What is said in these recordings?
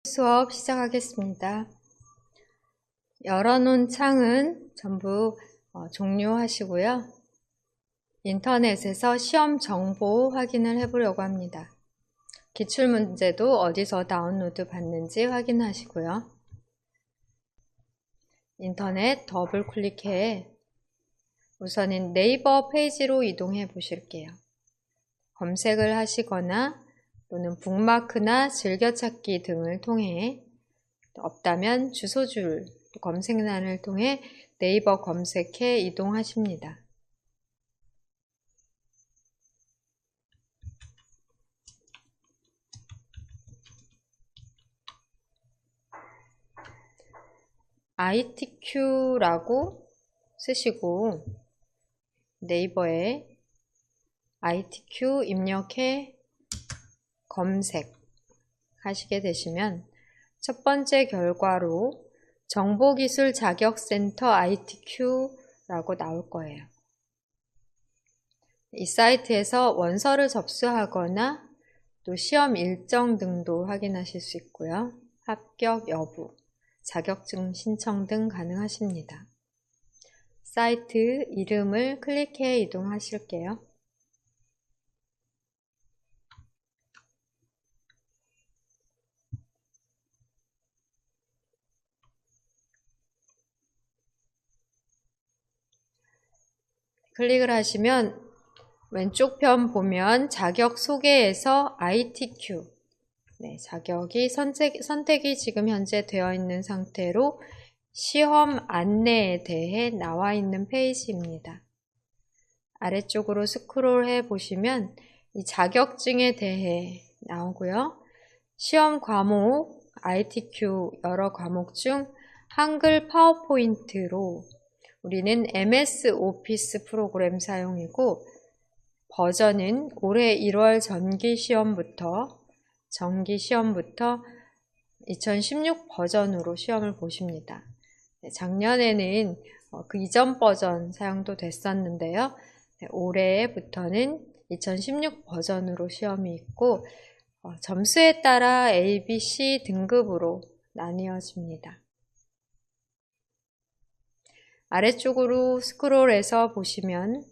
수업 시작하겠습니다. 열어놓은 창은 전부 종료하시고요. 인터넷에서 시험 정보 확인을 해보려고 합니다. 기출문제도 어디서 다운로드 받는지 확인하시고요. 인터넷 더블 클릭해 우선은 네이버 페이지로 이동해 보실게요. 검색을 하시거나 또는 북마크나 즐겨찾기 등을 통해, 없다면 주소줄 검색란을 통해 네이버 검색해 이동하십니다. ITQ라고 쓰시고 네이버에 ITQ 입력해 검색하시게 되시면 첫 번째 결과로 정보기술 자격센터 ITQ라고 나올 거예요. 이 사이트에서 원서를 접수하거나 또 시험 일정 등도 확인하실 수 있고요. 합격 여부, 자격증 신청 등 가능하십니다. 사이트 이름을 클릭해 이동하실게요. 클릭을 하시면 왼쪽 편 보면 자격 소개에서 ITQ, 자격이 선택이 지금 현재 되어 있는 상태로 시험 안내에 대해 나와 있는 페이지입니다. 아래쪽으로 스크롤해 보시면 이 자격증에 대해 나오고요. 시험 과목 ITQ 여러 과목 중 한글 파워포인트로 우리는 MS 오피스 프로그램 사용이고, 버전은 올해 1월 정기시험부터 2016 버전으로 시험을 보십니다. 작년에는 그 이전 버전 사용도 됐었는데요. 올해부터는 2016 버전으로 시험이 있고, 점수에 따라 A, B, C 등급으로 나뉘어집니다. 아래쪽으로 스크롤해서 보시면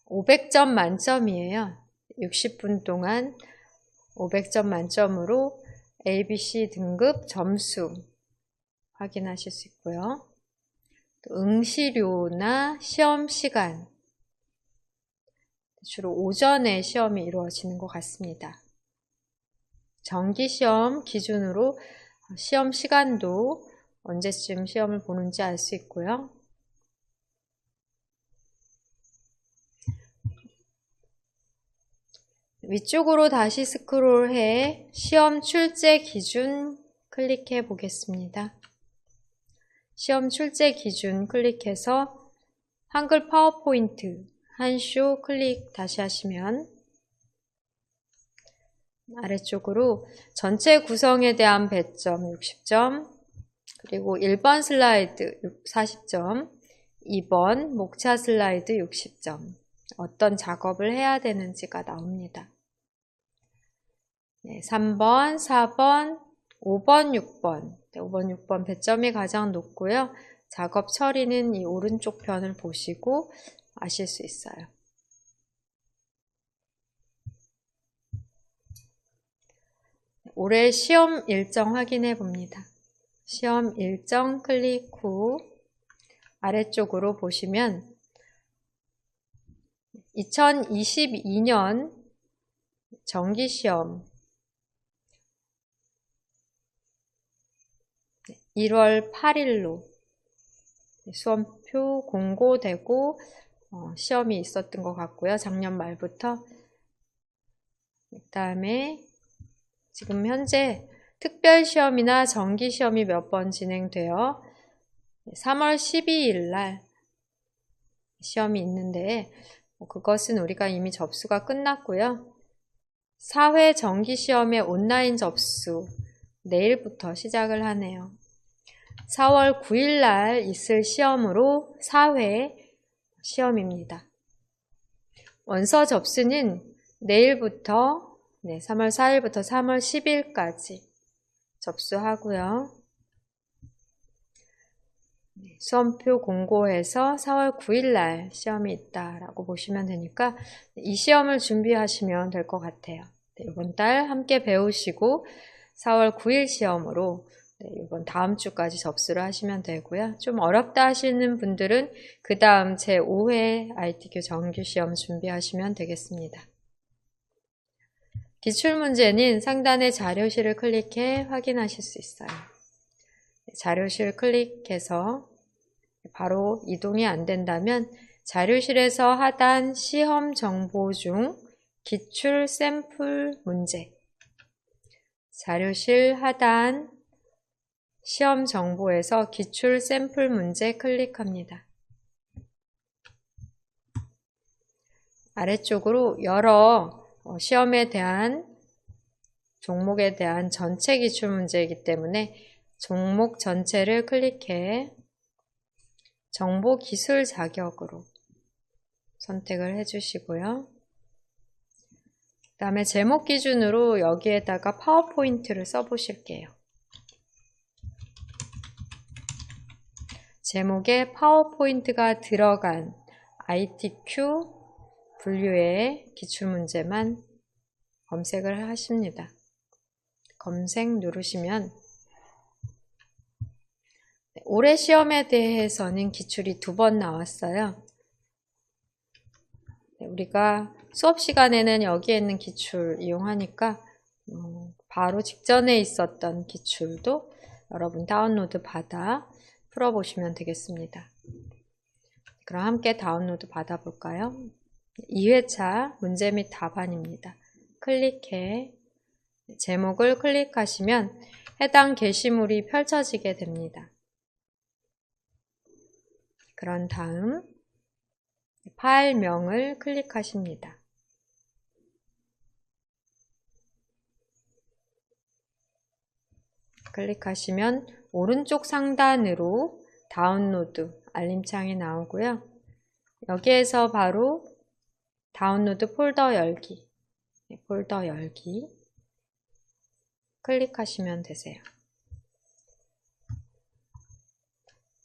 500점 만점이에요. 60분 동안 500점 만점으로 A, B, C 등급 점수 확인하실 수 있고요. 또 응시료나 시험 시간, 주로 오전에 시험이 이루어지는 것 같습니다. 정기시험 기준으로 시험 시간도 언제쯤 시험을 보는지 알 수 있고요. 위쪽으로 다시 스크롤해 시험 출제 기준 클릭해 보겠습니다. 시험 출제 기준 클릭해서 한글 파워포인트 한쇼 클릭 다시 하시면 아래쪽으로 전체 구성에 대한 배점 60점, 그리고 1번 슬라이드 40점, 2번 목차 슬라이드 60점, 어떤 작업을 해야 되는지가 나옵니다. 3번, 4번, 5번, 6번, 5번, 6번 배점이 가장 높고요. 작업 처리는 이 오른쪽 편을 보시고 아실 수 있어요. 올해 시험 일정 확인해 봅니다. 시험 일정 클릭 후 아래쪽으로 보시면 2022년 정기시험 1월 8일로 수험표 공고되고 시험이 있었던 것 같고요. 작년 말부터. 그 다음에 지금 현재 특별시험이나 정기시험이 몇 번 진행되어 3월 12일 날 시험이 있는데, 그것은 우리가 이미 접수가 끝났고요. 4회 정기시험의 온라인 접수 내일부터 시작을 하네요. 4월 9일 날 있을 시험으로 4회 시험입니다. 원서 접수는 내일부터 네, 3월 4일부터 3월 10일까지 접수하고요. 시험표 공고해서 4월 9일 날 시험이 있다라고 보시면 되니까 이 시험을 준비하시면 될 것 같아요. 네, 이번 달 함께 배우시고 4월 9일 시험으로 이번 다음 주까지 접수를 하시면 되고요. 좀 어렵다 하시는 분들은 그 다음 제5회 ITQ 정규 시험 준비하시면 되겠습니다. 기출문제는 상단의 자료실을 클릭해 확인하실 수 있어요. 자료실 클릭해서 바로 이동이 안 된다면 자료실에서 하단 시험 정보 중 기출 샘플 문제, 자료실 하단 시험 정보에서 기출 샘플 문제 클릭합니다. 아래쪽으로 여러 시험에 대한 종목에 대한 전체 기출 문제이기 때문에 종목 전체를 클릭해 정보 기술 자격으로 선택을 해주시고요. 그 다음에 제목 기준으로 여기에다가 파워포인트를 써보실게요. 제목에 파워포인트가 들어간 ITQ 분류의 기출문제만 검색을 하십니다. 검색 누르시면 올해 시험에 대해서는 기출이 2번 나왔어요. 우리가 수업 시간에는 여기에 있는 기출 이용하니까 바로 직전에 있었던 기출도 여러분 다운로드 받아 풀어보시면 되겠습니다. 그럼 함께 다운로드 받아볼까요? 2회차 문제 및 답안입니다. 클릭해 제목을 클릭하시면 해당 게시물이 펼쳐지게 됩니다. 그런 다음 파일명을 클릭하십니다. 클릭하시면 오른쪽 상단으로 다운로드 알림창이 나오고요. 여기에서 바로 다운로드 폴더 열기, 폴더 열기 클릭하시면 되세요.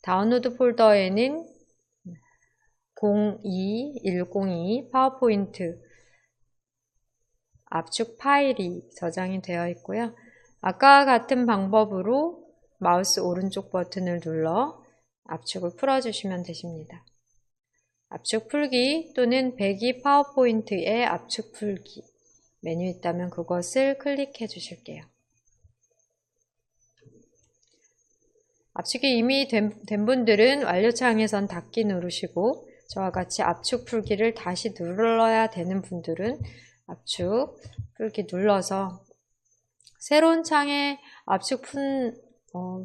다운로드 폴더에는 02102 파워포인트 압축 파일이 저장이 되어 있고요. 아까와 같은 방법으로 마우스 오른쪽 버튼을 눌러 압축을 풀어주시면 되십니다. 압축 풀기 또는 배기 파워포인트의 압축 풀기 메뉴 있다면 그것을 클릭해 주실게요. 압축이 이미 된 분들은 완료창에선 닫기 누르시고 저와 같이 압축 풀기를 다시 눌러야 되는 분들은 압축 풀기 눌러서 새로운 창에 압축 푼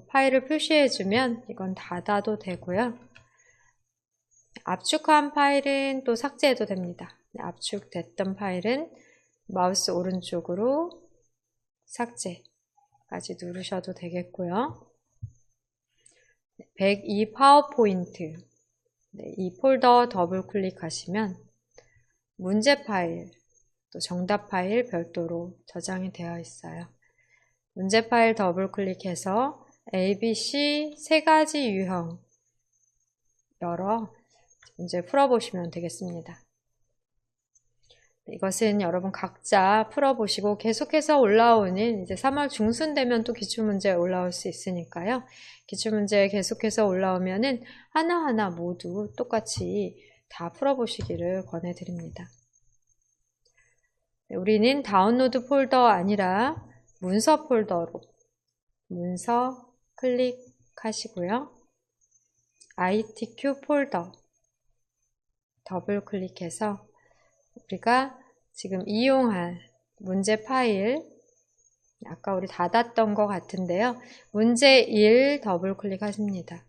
파일을 표시해주면 이건 닫아도 되고요. 압축한 파일은 또 삭제해도 됩니다. 압축됐던 파일은 마우스 오른쪽으로 삭제까지 누르셔도 되겠고요. 102 파워포인트 이 폴더 더블 클릭하시면 문제 파일 또 정답 파일 별도로 저장이 되어 있어요. 문제 파일 더블 클릭해서 A, B, C 3가지 유형 열어 문제 풀어보시면 되겠습니다. 이것은 여러분 각자 풀어보시고 계속해서 올라오는 이제 3월 중순 되면 또 기출문제 올라올 수 있으니까요. 기출문제 계속해서 올라오면은 하나하나 모두 똑같이 다 풀어보시기를 권해드립니다. 우리는 다운로드 폴더 아니라 문서 폴더로 문서 클릭하시고요. ITQ 폴더 더블 클릭해서 우리가 지금 이용할 문제 파일 아까 우리 닫았던 것 같은데요. 문제 1 더블 클릭하십니다.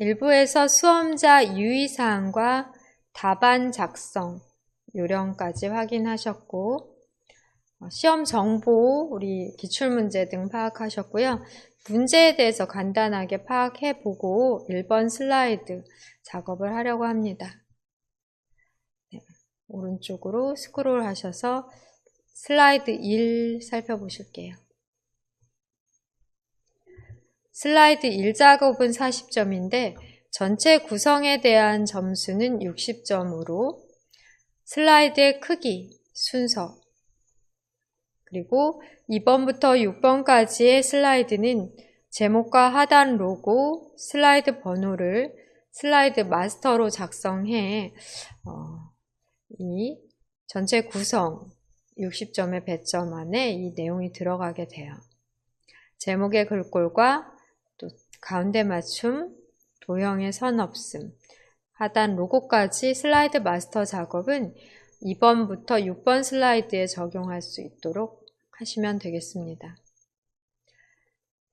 일부에서 수험자 유의사항과 답안 작성 요령까지 확인하셨고, 시험 정보, 우리 기출문제 등 파악하셨고요. 문제에 대해서 간단하게 파악해보고 1번 슬라이드 작업을 하려고 합니다. 네, 오른쪽으로 스크롤 하셔서 슬라이드 1 살펴보실게요. 슬라이드 1 작업은 40점인데 전체 구성에 대한 점수는 60점으로 슬라이드의 크기, 순서, 그리고 2번부터 6번까지의 슬라이드는 제목과 하단 로고, 슬라이드 번호를 슬라이드 마스터로 작성해 이 전체 구성 60점의 배점 안에 이 내용이 들어가게 돼요. 제목의 글꼴과 또 가운데 맞춤, 도형의 선 없음, 하단 로고까지 슬라이드 마스터 작업은 2번부터 6번 슬라이드에 적용할 수 있도록 하시면 되겠습니다.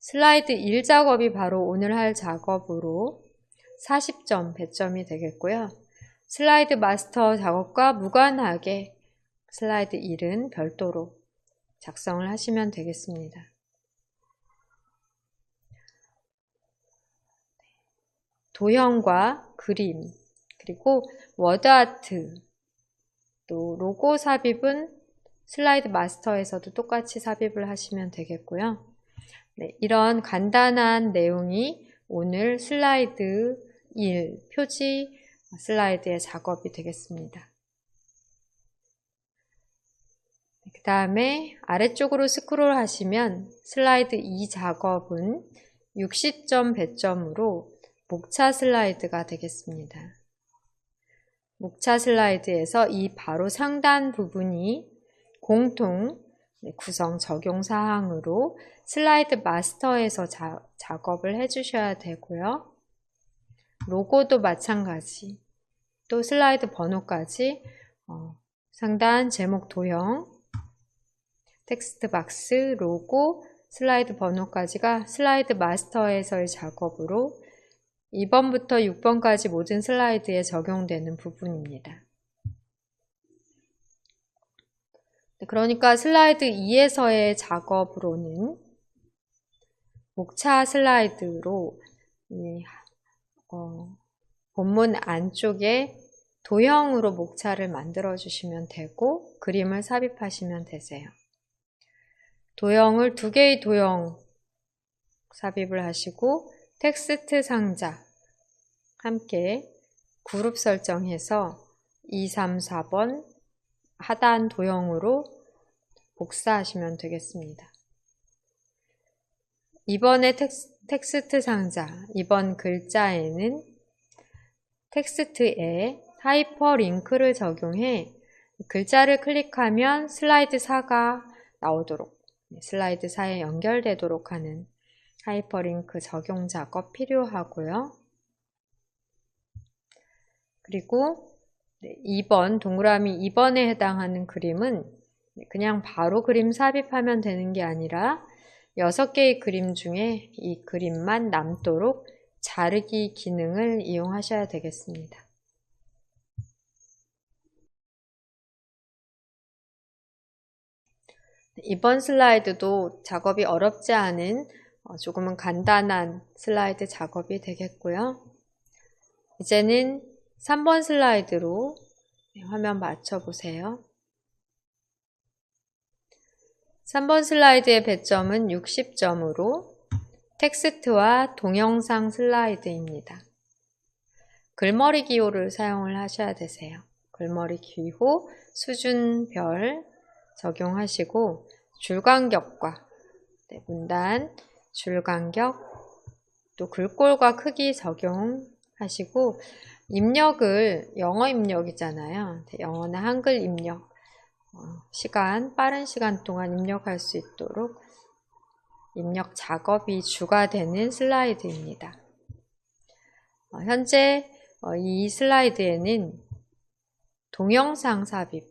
슬라이드 1 작업이 바로 오늘 할 작업으로 40점 배점이 되겠고요. 슬라이드 마스터 작업과 무관하게 슬라이드 1은 별도로 작성을 하시면 되겠습니다. 도형과 그림, 그리고 워드아트, 또 로고 삽입은 슬라이드 마스터에서도 똑같이 삽입을 하시면 되겠고요. 네, 이런 간단한 내용이 오늘 슬라이드 1 표지 슬라이드의 작업이 되겠습니다. 그 다음에 아래쪽으로 스크롤 하시면 슬라이드 2 작업은 60점 배점으로 목차 슬라이드가 되겠습니다. 목차 슬라이드에서 이 바로 상단 부분이 공통 구성 적용 사항으로 슬라이드 마스터에서 작업을 해주셔야 되고요. 로고도 마찬가지, 또 슬라이드 번호까지 상단 제목 도형, 텍스트 박스, 로고, 슬라이드 번호까지가 슬라이드 마스터에서의 작업으로 2번부터 6번까지 모든 슬라이드에 적용되는 부분입니다. 그러니까 슬라이드 2에서의 작업으로는 목차 슬라이드로 본문 안쪽에 도형으로 목차를 만들어 주시면 되고 그림을 삽입하시면 되세요. 도형을 2개의 도형 삽입을 하시고 텍스트 상자 함께 그룹 설정해서 2, 3, 4번 하단 도형으로 복사하시면 되겠습니다. 이번에 텍스트 상자, 이번 글자에는 텍스트에 하이퍼링크를 적용해 글자를 클릭하면 슬라이드 4가 나오도록, 슬라이드 4에 연결되도록 하는 하이퍼링크 적용 작업 필요하고요. 그리고 2번, 동그라미 2번에 해당하는 그림은 그냥 바로 그림 삽입하면 되는 게 아니라 6개의 그림 중에 이 그림만 남도록 자르기 기능을 이용하셔야 되겠습니다. 이번 슬라이드도 작업이 어렵지 않은 조금은 간단한 슬라이드 작업이 되겠고요. 이제는 3번 슬라이드로 화면 맞춰보세요. 3번 슬라이드의 배점은 60점으로 텍스트와 동영상 슬라이드입니다. 글머리 기호를 사용을 하셔야 되세요. 글머리 기호 수준별 적용하시고 줄간격과 문단, 줄간격, 또 글꼴과 크기 적용하시고 입력을 영어 입력이잖아요. 영어나 한글 입력, 빠른 시간 동안 입력할 수 있도록 입력 작업이 주가 되는 슬라이드입니다. 현재 이 슬라이드에는 동영상 삽입,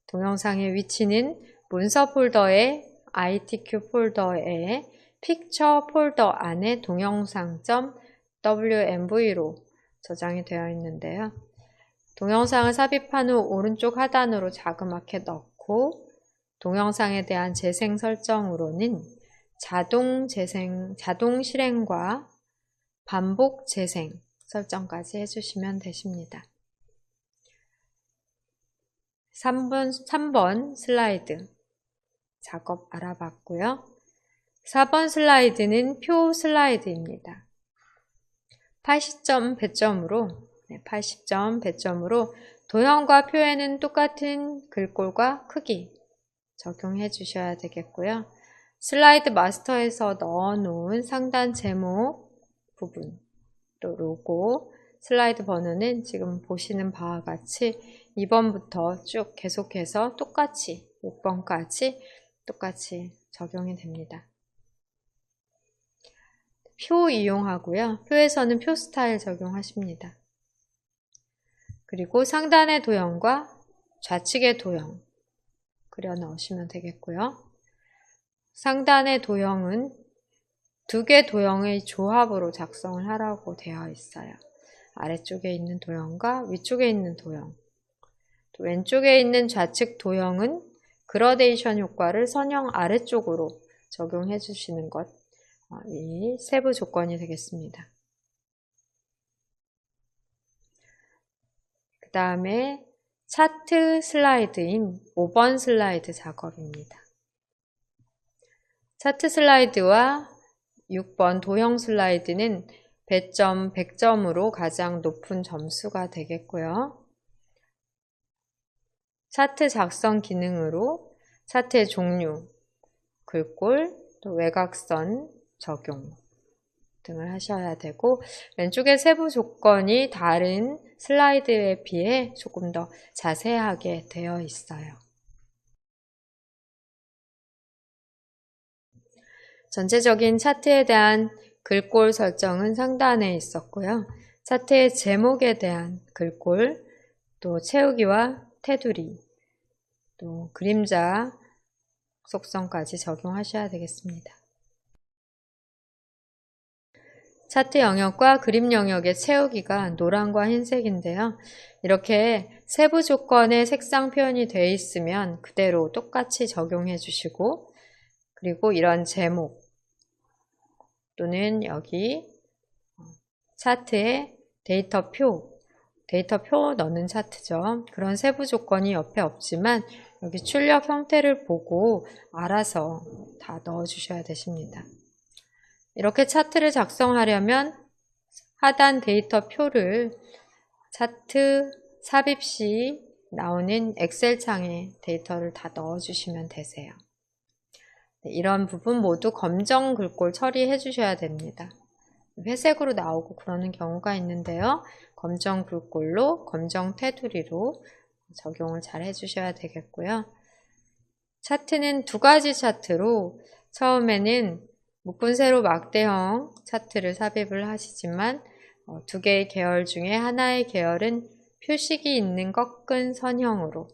동영상의 위치는 문서 폴더의 ITQ 폴더의 픽처 폴더 안에 동영상.wmv로 저장이 되어 있는데요. 동영상을 삽입한 후 오른쪽 하단으로 자그맣게 넣고 동영상에 대한 재생 설정으로는 자동 실행과 반복 재생 설정까지 해주시면 되십니다. 3번 슬라이드 작업 알아봤고요. 4번 슬라이드는 표 슬라이드입니다. 80점 배점으로 도형과 표에는 똑같은 글꼴과 크기 적용해 주셔야 되겠고요. 슬라이드 마스터에서 넣어놓은 상단 제목 부분, 또 로고, 슬라이드 번호는 지금 보시는 바와 같이 2번부터 쭉 계속해서 똑같이 6번까지 똑같이 적용이 됩니다. 표 이용하고요. 표에서는 표 스타일 적용하십니다. 그리고 상단의 도형과 좌측의 도형 그려 넣으시면 되겠고요. 상단의 도형은 두 개 도형의 조합으로 작성을 하라고 되어 있어요. 아래쪽에 있는 도형과 위쪽에 있는 도형. 또 왼쪽에 있는 좌측 도형은 그라데이션 효과를 선형 아래쪽으로 적용해 주시는 것, 이 세부 조건이 되겠습니다. 그 다음에 차트 슬라이드인 5번 슬라이드 작업입니다. 차트 슬라이드와 6번 도형 슬라이드는 배점 100점으로 가장 높은 점수가 되겠고요. 차트 작성 기능으로 차트의 종류, 글꼴, 또 외곽선 적용 등을 하셔야 되고, 왼쪽의 세부 조건이 다른 슬라이드에 비해 조금 더 자세하게 되어 있어요. 전체적인 차트에 대한 글꼴 설정은 상단에 있었고요. 차트의 제목에 대한 글꼴, 또 채우기와 테두리, 또 그림자 속성까지 적용하셔야 되겠습니다. 차트 영역과 그림 영역의 채우기가 노란과 흰색인데요. 이렇게 세부 조건의 색상 표현이 되어 있으면 그대로 똑같이 적용해 주시고, 그리고 이런 제목 또는 여기 차트에 데이터 표 넣는 차트죠. 그런 세부 조건이 옆에 없지만 여기 출력 형태를 보고 알아서 다 넣어주셔야 되십니다. 이렇게 차트를 작성하려면 하단 데이터 표를 차트 삽입 시 나오는 엑셀 창에 데이터를 다 넣어주시면 되세요. 이런 부분 모두 검정 글꼴 처리해 주셔야 됩니다. 회색으로 나오고 그러는 경우가 있는데요. 검정 글꼴로 검정 테두리로 적용을 잘 해주셔야 되겠고요. 차트는 두 가지 차트로 처음에는 묶은 세로 막대형 차트를 삽입을 하시지만 두 개의 계열 중에 하나의 계열은 표식이 있는 꺾은 선형으로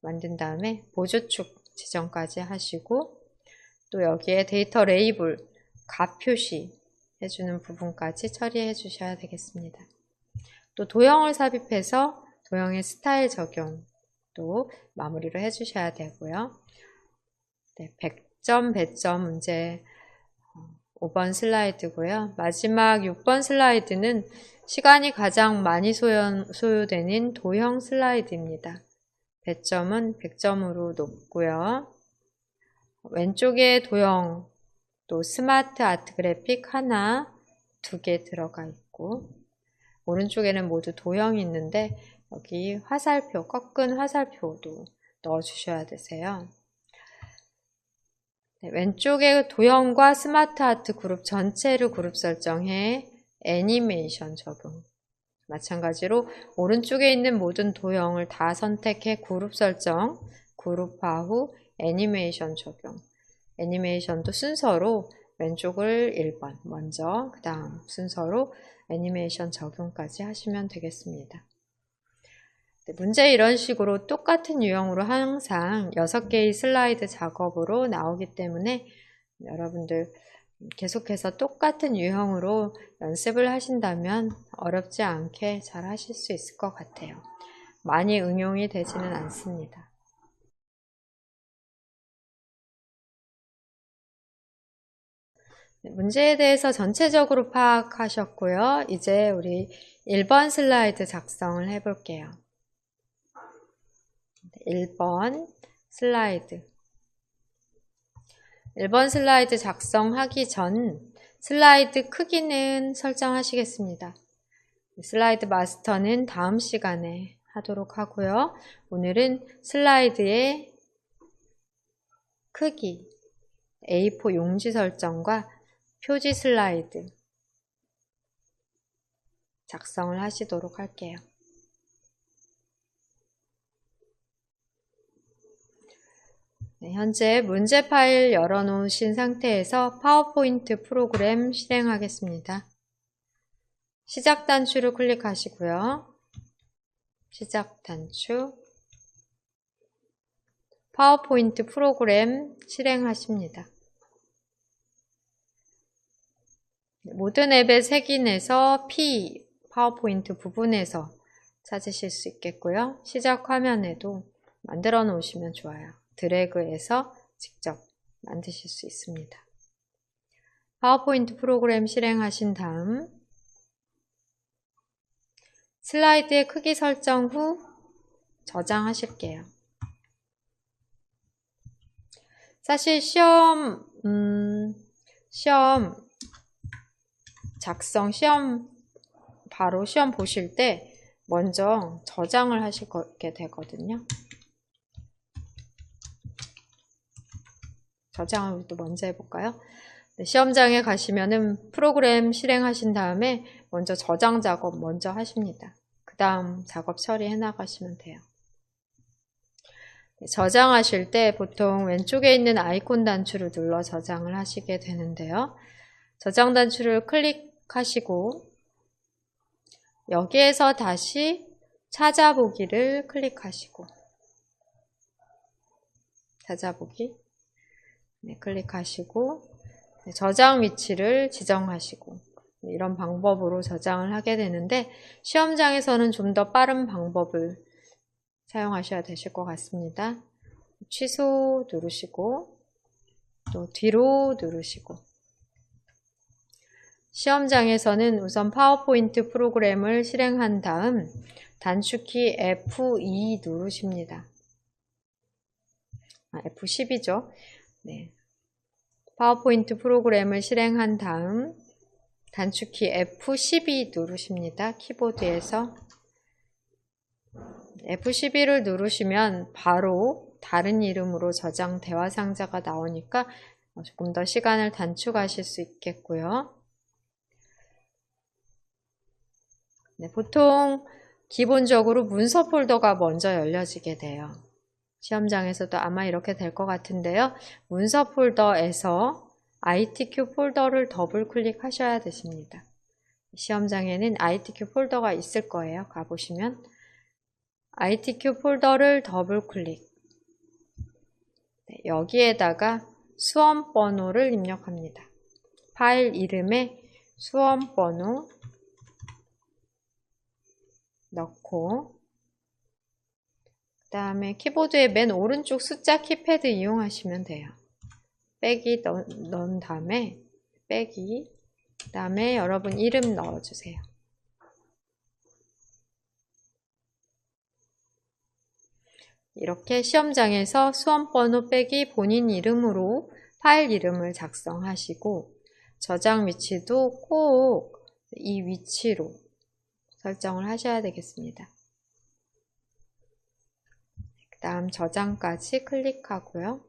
만든 다음에 보조축 지정까지 하시고, 또 여기에 데이터 레이블, 값 표시 해주는 부분까지 처리해 주셔야 되겠습니다. 또 도형을 삽입해서 도형의 스타일 적용도 마무리를 해 주셔야 되고요. 네, 100점 배점 문제 5번 슬라이드고요. 마지막 6번 슬라이드는 시간이 가장 많이 소요되는 도형 슬라이드입니다. 배점은 100점으로 높고요. 왼쪽에 도형, 또 스마트 아트 그래픽 하나, 두 개 들어가 있고, 오른쪽에는 모두 도형이 있는데 여기 화살표, 꺾은 화살표도 넣어주셔야 되세요. 네, 왼쪽에 도형과 스마트 아트 그룹 전체를 그룹 설정해 애니메이션 적용. 마찬가지로 오른쪽에 있는 모든 도형을 다 선택해 그룹 설정, 그룹화 후 애니메이션 적용. 애니메이션도 순서로 왼쪽을 1번 먼저, 그 다음 순서로 애니메이션 적용까지 하시면 되겠습니다. 네, 문제 이런 식으로 똑같은 유형으로 항상 6개의 슬라이드 작업으로 나오기 때문에 여러분들 계속해서 똑같은 유형으로 연습을 하신다면 어렵지 않게 잘 하실 수 있을 것 같아요. 많이 응용이 되지는 않습니다. 문제에 대해서 전체적으로 파악하셨고요. 이제 우리 1번 슬라이드 작성을 해볼게요. 1번 슬라이드. 1번 슬라이드 작성하기 전 슬라이드 크기는 설정하시겠습니다. 슬라이드 마스터는 다음 시간에 하도록 하고요. 오늘은 슬라이드의 크기, A4 용지 설정과 표지 슬라이드 작성을 하시도록 할게요. 네, 현재 문제 파일 열어놓으신 상태에서 파워포인트 프로그램 실행하겠습니다. 시작 단추를 클릭하시고요. 시작 단추, 파워포인트 프로그램 실행하십니다. 모든 앱의 색인에서 P, 파워포인트 부분에서 찾으실 수 있겠고요. 시작 화면에도 만들어 놓으시면 좋아요. 드래그해서 직접 만드실 수 있습니다. 파워포인트 프로그램 실행하신 다음 슬라이드의 크기 설정 후 저장하실게요. 사실 시험 바로 시험 보실 때 먼저 저장을 하시게 되거든요. 저장을 또 먼저 해볼까요? 네, 시험장에 가시면은 프로그램 실행하신 다음에 먼저 저장 작업 먼저 하십니다. 그 다음 작업 처리해 나가시면 돼요. 네, 저장하실 때 보통 왼쪽에 있는 아이콘 단추를 눌러 저장을 하시게 되는데요. 저장 단추를 클릭하시고 여기에서 다시 찾아보기를 클릭하시고 찾아보기 네, 클릭하시고 네, 저장 위치를 지정하시고 네, 이런 방법으로 저장을 하게 되는데 시험장에서는 좀 더 빠른 방법을 사용하셔야 되실 것 같습니다. 취소 누르시고 또 뒤로 누르시고 시험장에서는 우선 파워포인트 프로그램을 실행한 다음 단축키 F2 누르십니다. F10이죠. 네. 파워포인트 프로그램을 실행한 다음 단축키 F12 누르십니다. 키보드에서 F12를 누르시면 바로 다른 이름으로 저장 대화 상자가 나오니까 조금 더 시간을 단축하실 수 있겠고요. 네, 보통 기본적으로 문서 폴더가 먼저 열려지게 돼요. 시험장에서도 아마 이렇게 될 것 같은데요. 문서 폴더에서 ITQ 폴더를 더블 클릭하셔야 되십니다. 시험장에는 ITQ 폴더가 있을 거예요. 가보시면 ITQ 폴더를 더블 클릭. 네, 여기에다가 수험 번호를 입력합니다. 파일 이름에 수험 번호 넣고 그 다음에 키보드의 맨 오른쪽 숫자 키패드 이용하시면 돼요. 빼기 넣은 다음에 빼기 그 다음에 여러분 이름 넣어주세요. 이렇게 시험장에서 수험번호 빼기 본인 이름으로 파일 이름을 작성하시고 저장 위치도 꼭 이 위치로 설정을 하셔야 되겠습니다. 그 다음 저장까지 클릭하고요.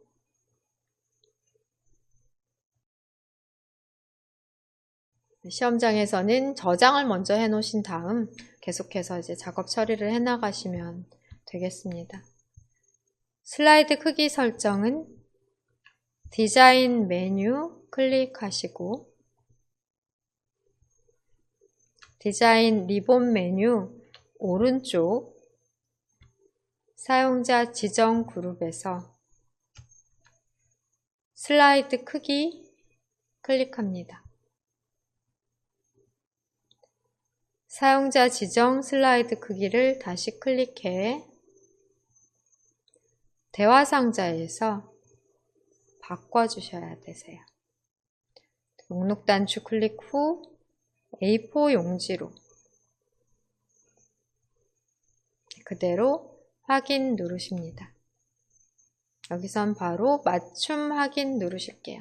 시험장에서는 저장을 먼저 해 놓으신 다음 계속해서 이제 작업 처리를 해 나가시면 되겠습니다. 슬라이드 크기 설정은 디자인 메뉴 클릭하시고 디자인 리본 메뉴 오른쪽 사용자 지정 그룹에서 슬라이드 크기 클릭합니다. 사용자 지정 슬라이드 크기를 다시 클릭해 대화 상자에서 바꿔주셔야 되세요. 목록 단추 클릭 후 A4 용지로 그대로 확인 누르십니다. 여기선 바로 맞춤 확인 누르실게요.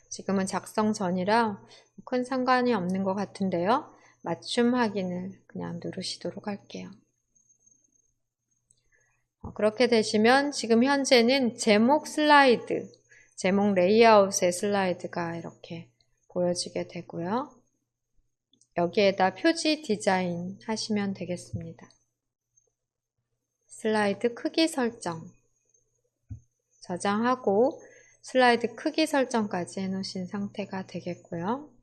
지금은 작성 전이라 큰 상관이 없는 것 같은데요. 맞춤 확인을 그냥 누르시도록 할게요. 그렇게 되시면 지금 현재는 제목 슬라이드, 제목 레이아웃의 슬라이드가 이렇게 보여지게 되고요. 여기에다 표지 디자인 하시면 되겠습니다. 슬라이드 크기 설정 저장하고 슬라이드 크기 설정까지 해놓으신 상태가 되겠고요.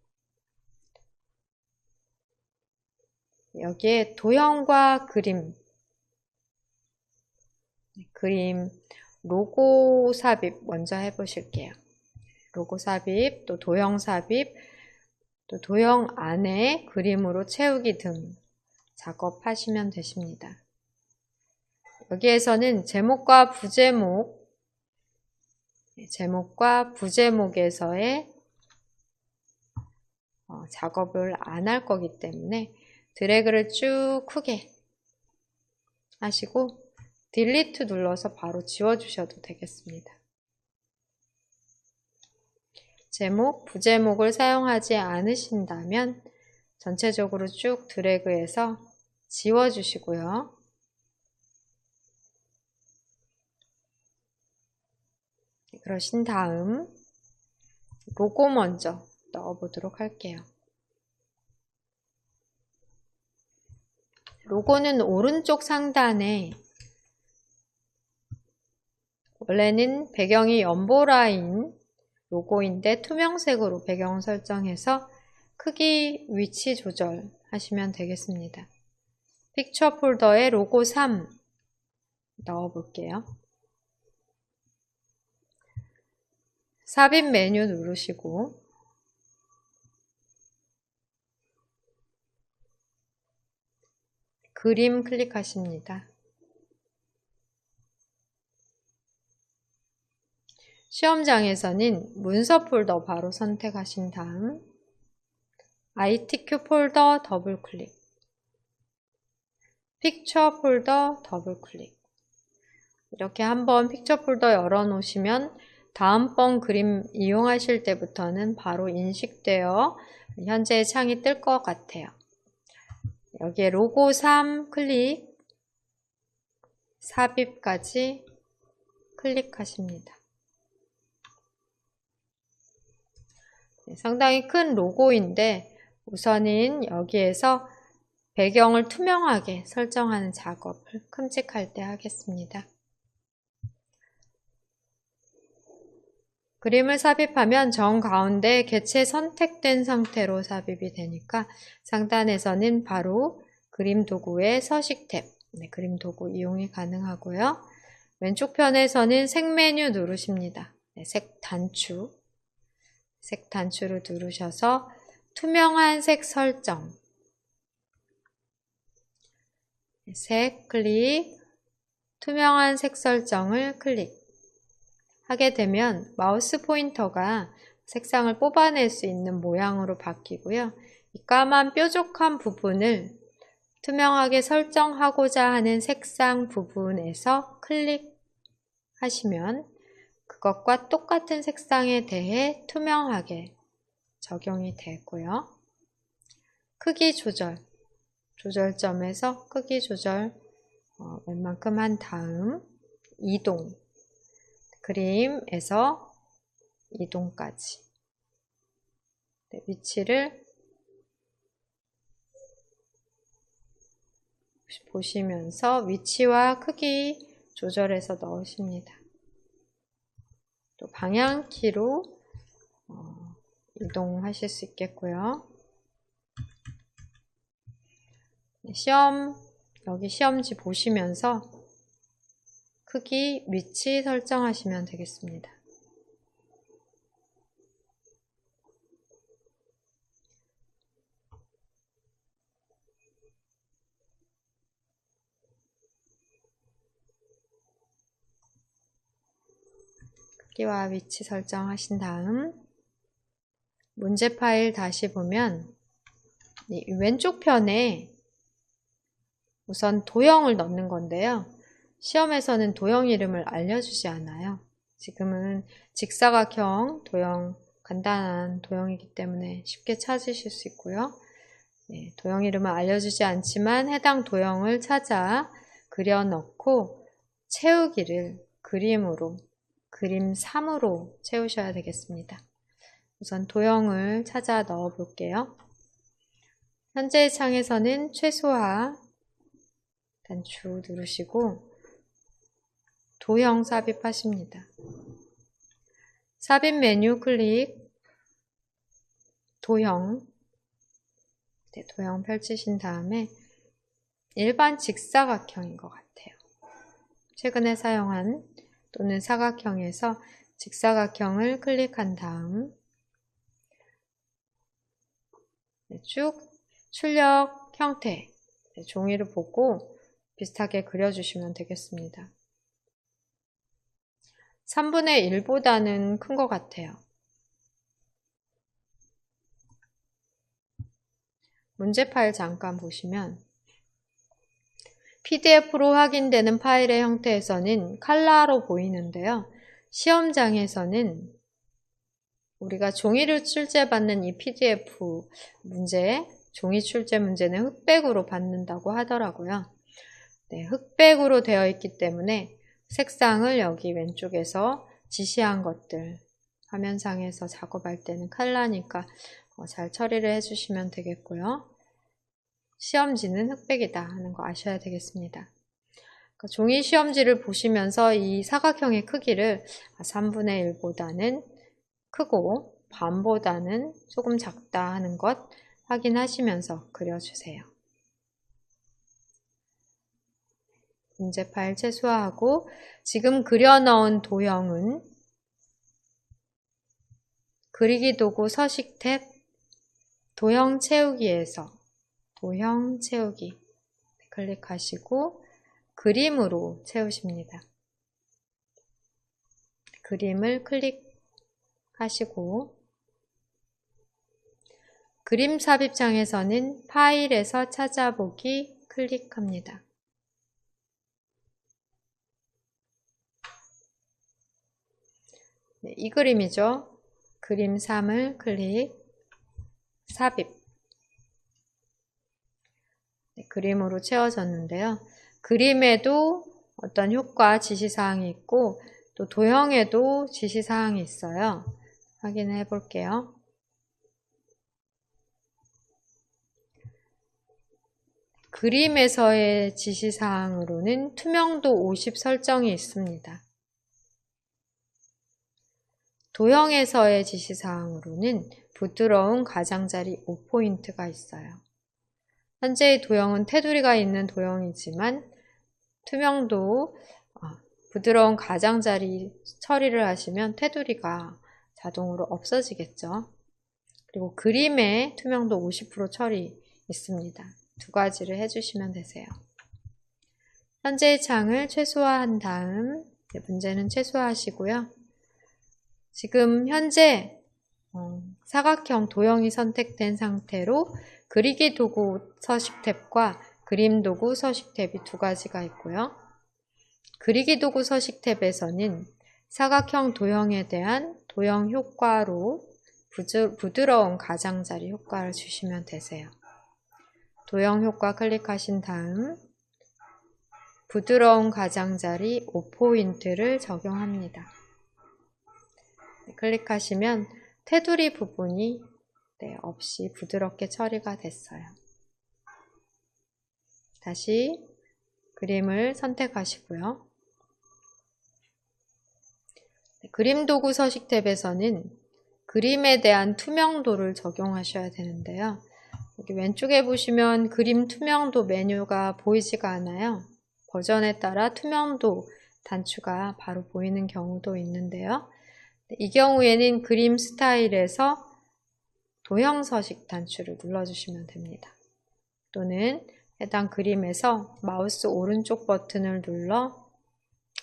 여기에 도형과 그림 로고 삽입 먼저 해보실게요. 로고 삽입, 또 도형 삽입, 또 도형 안에 그림으로 채우기 등 작업하시면 되십니다. 여기에서는 제목과 부제목에서의 작업을 안 할 거기 때문에 드래그를 쭉 크게 하시고 딜리트 눌러서 바로 지워주셔도 되겠습니다. 제목, 부제목을 사용하지 않으신다면 전체적으로 쭉 드래그해서 지워주시고요. 그러신 다음 로고 먼저 넣어보도록 할게요. 로고는 오른쪽 상단에 원래는 배경이 연보라인 로고인데 투명색으로 배경 설정해서 크기 위치 조절하시면 되겠습니다. 픽처 폴더에 로고 3 넣어볼게요. 삽입 메뉴 누르시고 그림 클릭하십니다. 시험장에서는 문서 폴더 바로 선택하신 다음 ITQ 폴더 더블 클릭, 픽처 폴더 더블 클릭. 이렇게 한번 픽처 폴더 열어 놓으시면 다음번 그림 이용하실 때부터는 바로 인식되어 현재의 창이 뜰 것 같아요. 여기에 로고 3 클릭, 삽입까지 클릭하십니다. 상당히 큰 로고인데 우선은 여기에서 배경을 투명하게 설정하는 작업을 큼직할 때 하겠습니다. 그림을 삽입하면 정가운데 개체 선택된 상태로 삽입이 되니까 상단에서는 바로 그림 도구의 서식 탭, 그림 도구 이용이 가능하고요. 왼쪽 편에서는 색 메뉴 누르십니다. 색 단추를 누르셔서 투명한 색 설정, 색 클릭, 투명한 색 설정을 클릭 하게 되면 마우스 포인터가 색상을 뽑아낼 수 있는 모양으로 바뀌고요. 이 까만 뾰족한 부분을 투명하게 설정하고자 하는 색상 부분에서 클릭하시면 그것과 똑같은 색상에 대해 투명하게 적용이 되고요. 크기 조절점에서 크기 조절 웬만큼 한 다음 이동, 그림에서 이동까지 위치를 보시면서 위치와 크기 조절해서 넣으십니다. 또 방향키로 이동하실 수 있겠고요. 여기 시험지 보시면서 크기, 위치 설정하시면 되겠습니다. 크기와 위치 설정하신 다음 문제 파일 다시 보면 이 왼쪽 편에 우선 도형을 넣는 건데요. 시험에서는 도형 이름을 알려주지 않아요. 지금은 직사각형 도형, 간단한 도형이기 때문에 쉽게 찾으실 수 있고요. 네, 도형 이름은 알려주지 않지만 해당 도형을 찾아 그려 넣고 채우기를 그림으로, 그림 3으로 채우셔야 되겠습니다. 우선 도형을 찾아 넣어 볼게요. 현재의 창에서는 최소화 단추 누르시고 도형 삽입하십니다. 삽입 메뉴 클릭, 도형, 네, 도형 펼치신 다음에 일반 직사각형인 것 같아요. 최근에 사용한 또는 사각형에서 직사각형을 클릭한 다음 네, 쭉 출력 형태, 네, 종이를 보고 비슷하게 그려주시면 되겠습니다. 3분의 1보다는 큰 것 같아요. 문제 파일 잠깐 보시면 PDF로 확인되는 파일의 형태에서는 칼라로 보이는데요. 시험장에서는 우리가 종이를 출제받는 이 PDF 문제, 종이 출제 문제는 흑백으로 받는다고 하더라고요. 네, 흑백으로 되어 있기 때문에 색상을 여기 왼쪽에서 지시한 것들, 화면상에서 작업할 때는 칼라니까 잘 처리를 해주시면 되겠고요. 시험지는 흑백이다 하는 거 아셔야 되겠습니다. 그러니까 종이 시험지를 보시면서 이 사각형의 크기를 3분의 1보다는 크고 반보다는 조금 작다 하는 것 확인하시면서 그려주세요. 문제 파일 최소화하고 지금 그려넣은 도형은 그리기 도구 서식 탭 도형 채우기에서 도형 채우기 클릭하시고 그림으로 채우십니다. 그림을 클릭하시고 그림 삽입창에서는 파일에서 찾아보기 클릭합니다. 네, 이 그림이죠. 그림 3을 클릭, 삽입. 네, 그림으로 채워졌는데요. 그림에도 어떤 효과 지시사항이 있고 또 도형에도 지시사항이 있어요. 확인해 볼게요. 그림에서의 지시사항으로는 투명도 50 설정이 있습니다. 도형에서의 지시사항으로는 부드러운 가장자리 5포인트가 있어요. 현재의 도형은 테두리가 있는 도형이지만 투명도, 부드러운 가장자리 처리를 하시면 테두리가 자동으로 없어지겠죠. 그리고 그림에 투명도 50% 처리 있습니다. 두 가지를 해주시면 되세요. 현재의 창을 최소화한 다음 문제는 최소화하시고요. 지금 현재 사각형 도형이 선택된 상태로 그리기 도구 서식 탭과 그림 도구 서식 탭이 두 가지가 있고요. 그리기 도구 서식 탭에서는 사각형 도형에 대한 도형 효과로 부드러운 가장자리 효과를 주시면 되세요. 도형 효과 클릭하신 다음 부드러운 가장자리 5포인트를 적용합니다. 클릭하시면 테두리 부분이 없이 부드럽게 처리가 됐어요. 다시 그림을 선택하시고요. 그림 도구 서식 탭에서는 그림에 대한 투명도를 적용하셔야 되는데요. 여기 왼쪽에 보시면 그림 투명도 메뉴가 보이지가 않아요. 버전에 따라 투명도 단추가 바로 보이는 경우도 있는데요. 이 경우에는 그림 스타일에서 도형 서식 단추를 눌러주시면 됩니다. 또는 해당 그림에서 마우스 오른쪽 버튼을 눌러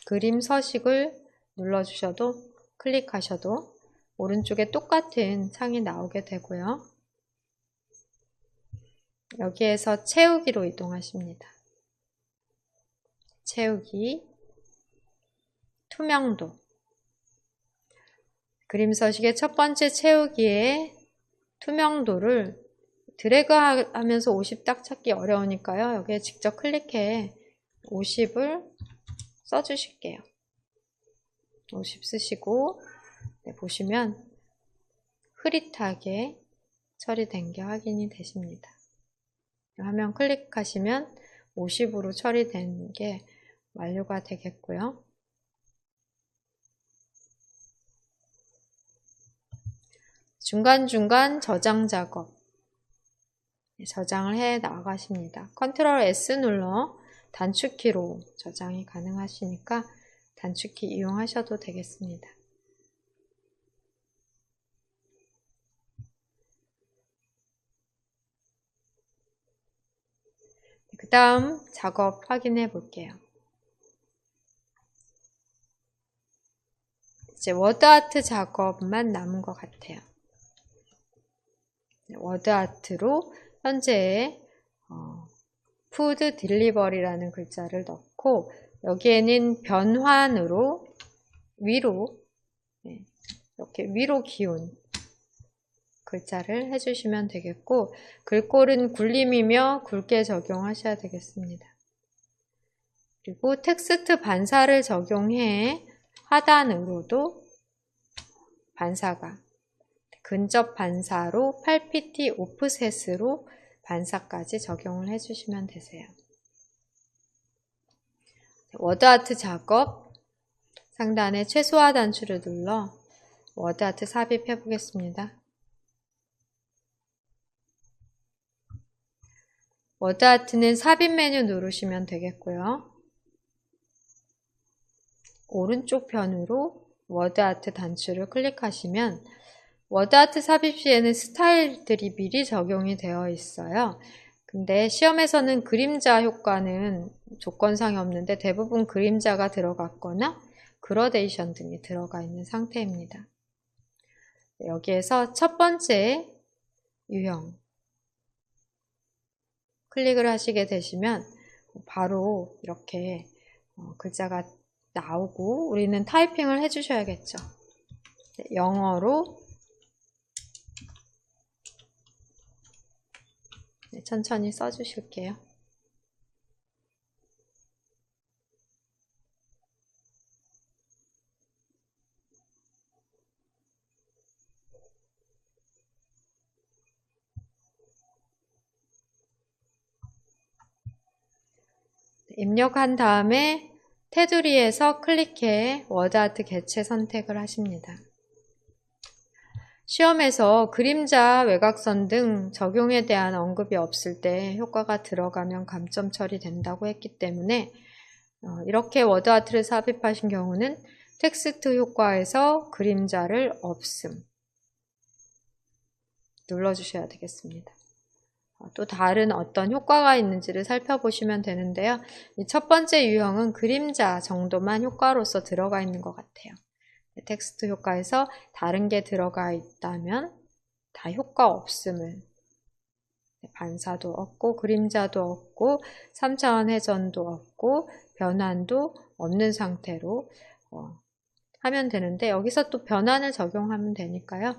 그림 서식을 눌러주셔도 클릭하셔도 오른쪽에 똑같은 창이 나오게 되고요. 여기에서 채우기로 이동하십니다. 채우기, 투명도. 그림 서식의 첫 번째 채우기에 투명도를 드래그 하면서 50 딱 찾기 어려우니까요. 여기에 직접 클릭해 50을 써주실게요. 50 쓰시고 보시면 흐릿하게 처리된 게 확인이 되십니다. 화면 클릭하시면 50으로 처리된 게 완료가 되겠고요. 중간중간 저장 작업, 저장을 해 나가십니다. 컨트롤 S 눌러 단축키로 저장이 가능하시니까 단축키 이용하셔도 되겠습니다. 그 다음 작업 확인해 볼게요. 이제 워드아트 작업만 남은 것 같아요. 워드아트로 현재 푸드 딜리버리라는 글자를 넣고 여기에는 변환으로 위로 이렇게 위로 기운 글자를 해주시면 되겠고 글꼴은 굴림이며 굵게 적용하셔야 되겠습니다. 그리고 텍스트 반사를 적용해 하단으로도 반사가 근접 반사로 8pt 오프셋으로 반사까지 적용을 해주시면 되세요. 워드아트 작업 상단에 최소화 단추를 눌러 워드아트 삽입해 보겠습니다. 워드아트는 삽입 메뉴 누르시면 되겠고요. 오른쪽 편으로 워드아트 단추를 클릭하시면 워드아트 삽입 시에는 스타일들이 미리 적용이 되어 있어요. 근데 시험에서는 그림자 효과는 조건상이 없는데 대부분 그림자가 들어갔거나 그라데이션 등이 들어가 있는 상태입니다. 여기에서 첫 번째 유형 클릭을 하시게 되시면 바로 이렇게 글자가 나오고 우리는 타이핑을 해주셔야겠죠. 영어로 천천히 써주실게요. 입력한 다음에 테두리에서 클릭해 워드아트 개체 선택을 하십니다. 시험에서 그림자, 외곽선 등 적용에 대한 언급이 없을 때 효과가 들어가면 감점 처리된다고 했기 때문에 이렇게 워드아트를 삽입하신 경우는 텍스트 효과에서 그림자를 없음 눌러주셔야 되겠습니다. 또 다른 어떤 효과가 있는지를 살펴보시면 되는데요. 이 첫 번째 유형은 그림자 정도만 효과로서 들어가 있는 것 같아요. 텍스트 효과에서 다른 게 들어가 있다면 다 효과 없음을 반사도 없고 그림자도 없고 3차원 회전도 없고 변환도 없는 상태로 하면 되는데 여기서 또 변환을 적용하면 되니까요.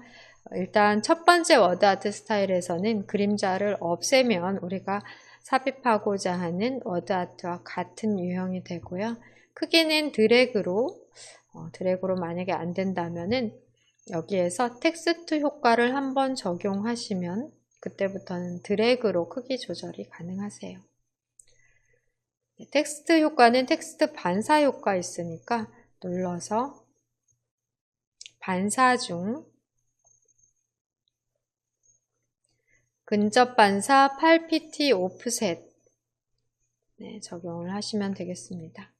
일단 첫 번째 워드아트 스타일에서는 그림자를 없애면 우리가 삽입하고자 하는 워드아트와 같은 유형이 되고요. 크기는 드래그로 만약에 안 된다면은 여기에서 텍스트 효과를 한번 적용하시면 그때부터는 드래그로 크기 조절이 가능하세요. 텍스트 효과는 텍스트 반사 효과 있으니까 눌러서 반사 중 근접 반사 8pt 오프셋 적용을 하시면 되겠습니다.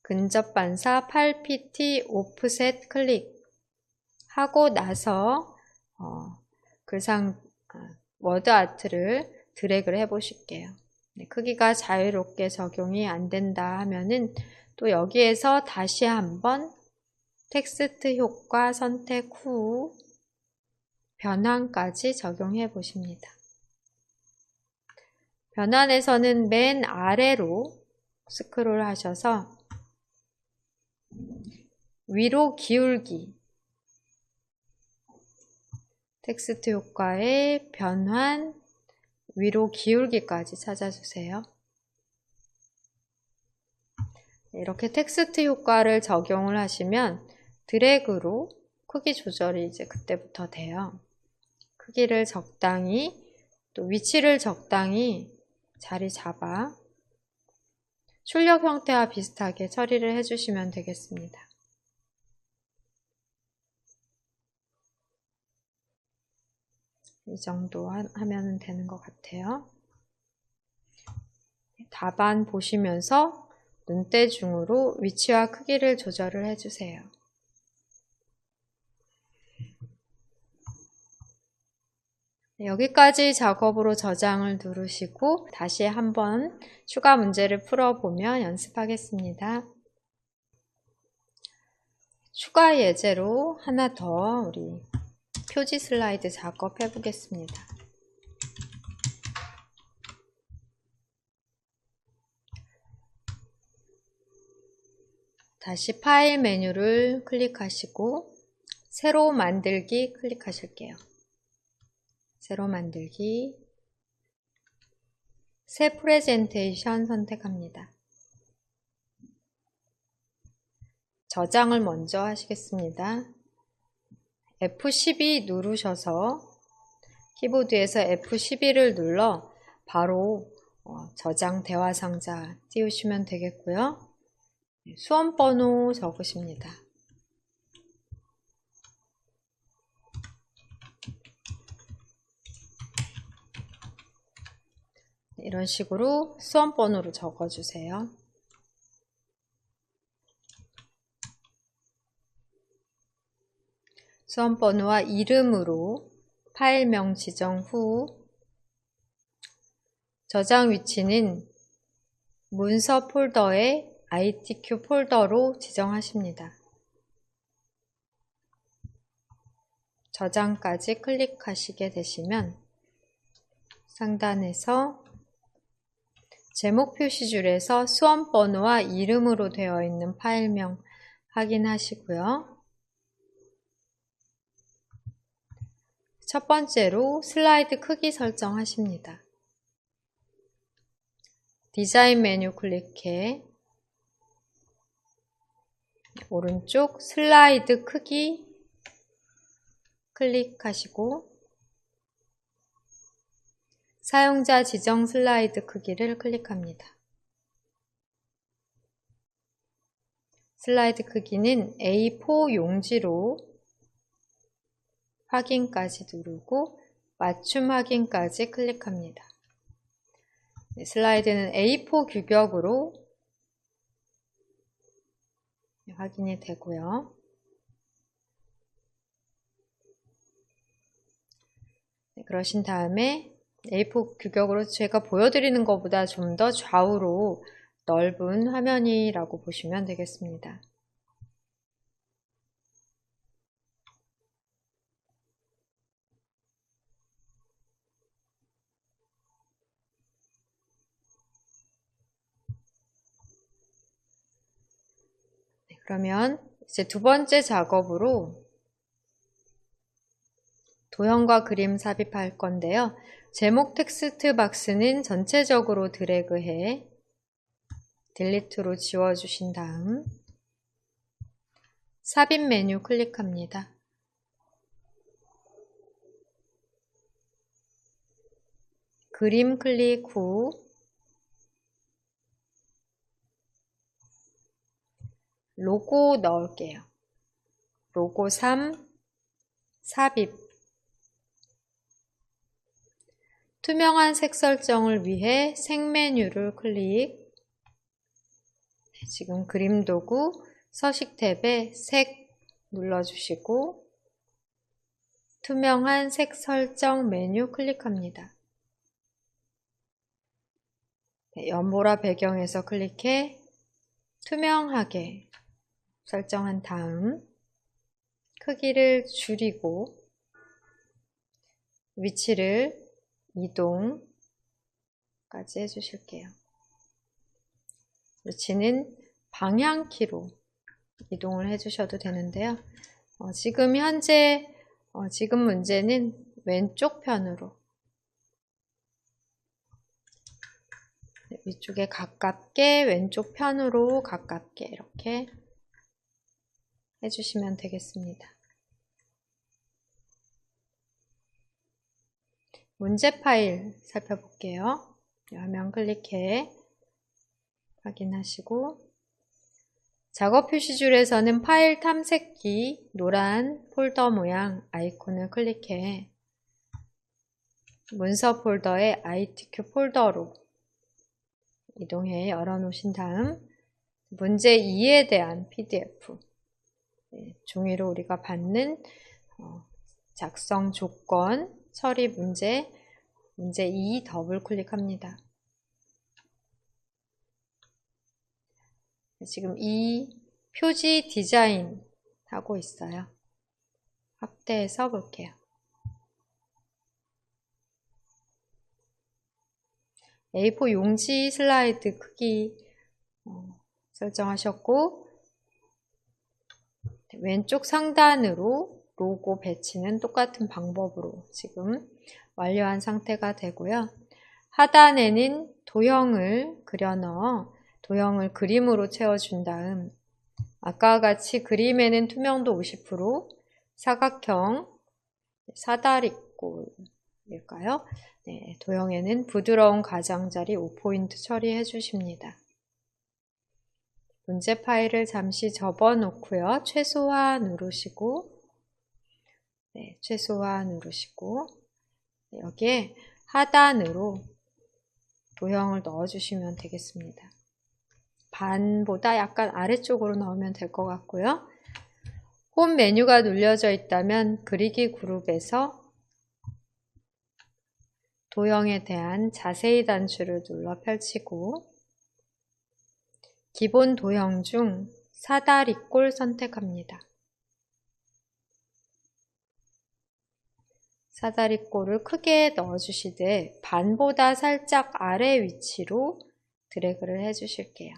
근접 반사 8pt 오프셋 클릭하고 나서 워드아트를 드래그를 해보실게요. 크기가 자유롭게 적용이 안 된다 하면은 또 여기에서 다시 한번 텍스트 효과 선택 후 변환까지 적용해 보십니다. 변환에서는 맨 아래로 스크롤 하셔서 위로 기울기, 텍스트 효과의 변환, 위로 기울기까지 찾아주세요. 이렇게 텍스트 효과를 적용을 하시면 드래그로 크기 조절이 이제 그때부터 돼요. 크기를 적당히, 또 위치를 적당히 자리 잡아 출력 형태와 비슷하게 처리를 해주시면 되겠습니다. 이 정도 하면 되는 것 같아요. 답안 보시면서 눈대중으로 위치와 크기를 조절을 해주세요. 여기까지 작업으로 저장을 누르시고 다시 한번 추가 문제를 풀어보며 연습하겠습니다. 추가 예제로 하나 더 우리 표지 슬라이드 작업해 보겠습니다. 다시 파일 메뉴를 클릭하시고 새로 만들기 클릭하실게요. 새로 만들기, 새 프레젠테이션 선택합니다. 저장을 먼저 하시겠습니다. F12 누르셔서 키보드에서 F12를 눌러 바로 저장 대화 상자 띄우시면 되겠고요. 수험번호 적으십니다. 이런 식으로 수험번호를 적어주세요. 수험번호와 이름으로 파일명 지정 후 저장 위치는 문서 폴더의 ITQ 폴더로 지정하십니다. 저장까지 클릭하시게 되시면 상단에서 제목 표시줄에서 수험번호와 이름으로 되어 있는 파일명 확인하시고요. 첫 번째로 슬라이드 크기 설정하십니다. 디자인 메뉴 클릭해 오른쪽 슬라이드 크기 클릭하시고 사용자 지정 슬라이드 크기를 클릭합니다. 슬라이드 크기는 A4 용지로 확인까지 누르고 맞춤 확인까지 클릭합니다. 슬라이드는 A4 규격으로 확인이 되고요. 그러신 다음에 A4 규격으로 제가 보여드리는 것보다 좀 더 좌우로 넓은 화면이라고 보시면 되겠습니다. 그러면 이제 두 번째 작업으로 도형과 그림 삽입할 건데요. 제목 텍스트 박스는 전체적으로 드래그해 딜리트로 지워주신 다음 삽입 메뉴 클릭합니다. 그림 클릭 후 로고 넣을게요. 로고 3 삽입 투명한 색 설정을 위해 색 메뉴를 클릭 지금 그림 도구 서식 탭에 색 눌러주시고 투명한 색 설정 메뉴 클릭합니다. 연보라 배경에서 클릭해 투명하게 설정한 다음 크기를 줄이고 위치를 이동까지 해주실게요. 위치는 방향키로 이동을 해주셔도 되는데요. 지금 현재 지금 문제는 왼쪽 편으로 위쪽에 가깝게 왼쪽 편으로 가깝게 이렇게 해주시면 되겠습니다. 문제 파일 살펴볼게요. 화면 클릭해 확인하시고 작업 표시줄에서는 파일 탐색기 노란 폴더 모양 아이콘을 클릭해 문서 폴더의 ITQ 폴더로 이동해 열어놓으신 다음 문제 2에 대한 PDF 종이로 우리가 받는 작성 조건 처리 문제 2 더블 클릭합니다. 지금 이 표지 디자인 하고 있어요. 확대해서 볼게요. A4 용지 슬라이드 크기 설정하셨고 왼쪽 상단으로 로고 배치는 똑같은 방법으로 지금 완료한 상태가 되고요. 하단에는 도형을 그려 넣어 도형을 그림으로 채워준 다음 아까와 같이 그림에는 투명도 50%, 사각형, 사다리꼴일까요? 네, 도형에는 부드러운 가장자리 5포인트 처리해 주십니다. 문제 파일을 잠시 접어 놓고요. 최소화 누르시고 최소화 누르시고 여기에 하단으로 도형을 넣어 주시면 되겠습니다. 반보다 약간 아래쪽으로 넣으면 될 것 같고요. 홈 메뉴가 눌려져 있다면 그리기 그룹에서 도형에 대한 자세히 단추를 눌러 펼치고 기본 도형 중 사다리꼴 선택합니다. 사다리꼴을 크게 넣어주시되 반보다 살짝 아래 위치로 드래그를 해주실게요.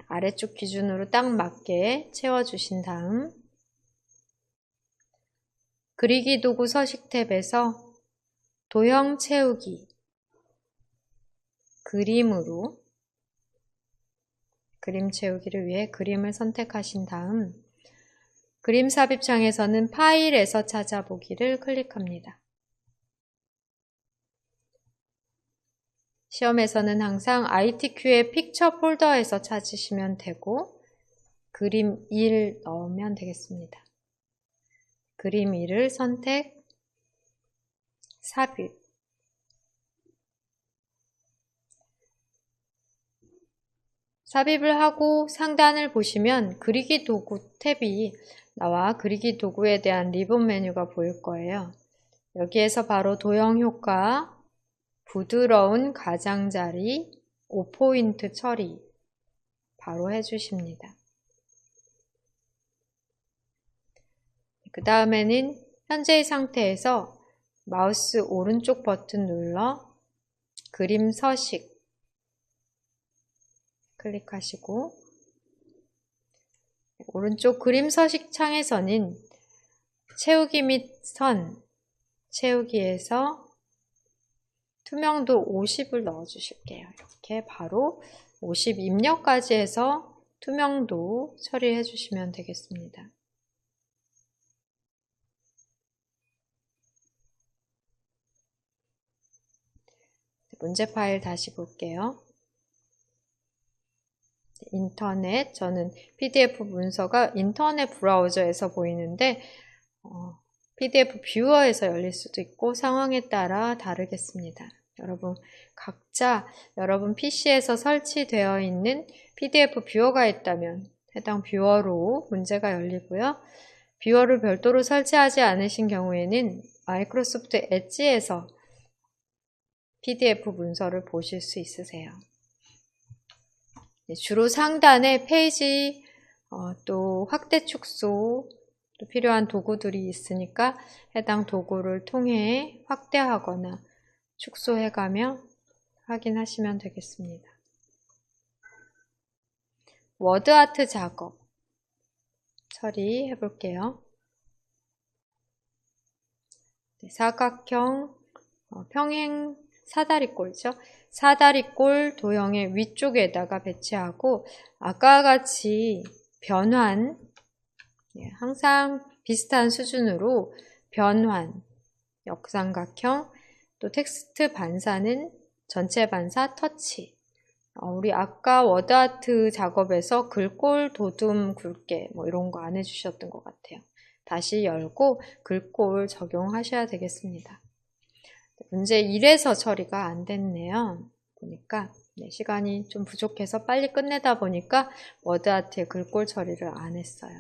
아래쪽 기준으로 딱 맞게 채워주신 다음 그리기 도구 서식 탭에서 도형 채우기 그림으로 그림 채우기를 위해 그림을 선택하신 다음 그림 삽입창에서는 파일에서 찾아보기를 클릭합니다. 시험에서는 항상 ITQ의 픽처 폴더에서 찾으시면 되고 그림 1 넣으면 되겠습니다. 그림 1을 선택, 삽입 삽입을 하고 상단을 보시면 그리기 도구 탭이 나와 그리기 도구에 대한 리본 메뉴가 보일 거예요. 여기에서 바로 도형 효과, 부드러운 가장자리, 5포인트 처리 바로 해주십니다. 그 다음에는 현재의 상태에서 마우스 오른쪽 버튼 눌러 그림 서식 클릭하시고 오른쪽 그림 서식 창에서는 채우기 및 선, 채우기에서 투명도 50을 넣어 주실게요. 이렇게 바로 50 입력까지 해서 투명도 처리해 주시면 되겠습니다. 문제 파일 다시 볼게요. 인터넷, 저는 PDF 문서가 인터넷 브라우저에서 보이는데 PDF 뷰어에서 열릴 수도 있고 상황에 따라 다르겠습니다. 여러분 각자 여러분 PC에서 설치되어 있는 PDF 뷰어가 있다면 해당 뷰어로 문제가 열리고요. 뷰어를 별도로 설치하지 않으신 경우에는 마이크로소프트 엣지에서 PDF 문서를 보실 수 있으세요. 주로 상단에 페이지, 또 확대 축소, 또 필요한 도구들이 있으니까 해당 도구를 통해 확대하거나 축소해가며 확인하시면 되겠습니다. 워드아트 작업 처리해 볼게요. 사각형, 평행 사다리꼴이죠. 사다리꼴 도형의 위쪽에다가 배치하고 아까와 같이 변환, 항상 비슷한 수준으로 변환, 역삼각형, 또 텍스트 반사는 전체 반사 터치. 우리 아까 워드아트 작업에서 글꼴, 도둠, 굵게 이런 거 안 해주셨던 것 같아요. 다시 열고 글꼴 적용하셔야 되겠습니다. 문제 1에서 처리가 안 됐네요. 보니까 시간이 좀 부족해서 빨리 끝내다 보니까 워드아트의 글꼴 처리를 안 했어요.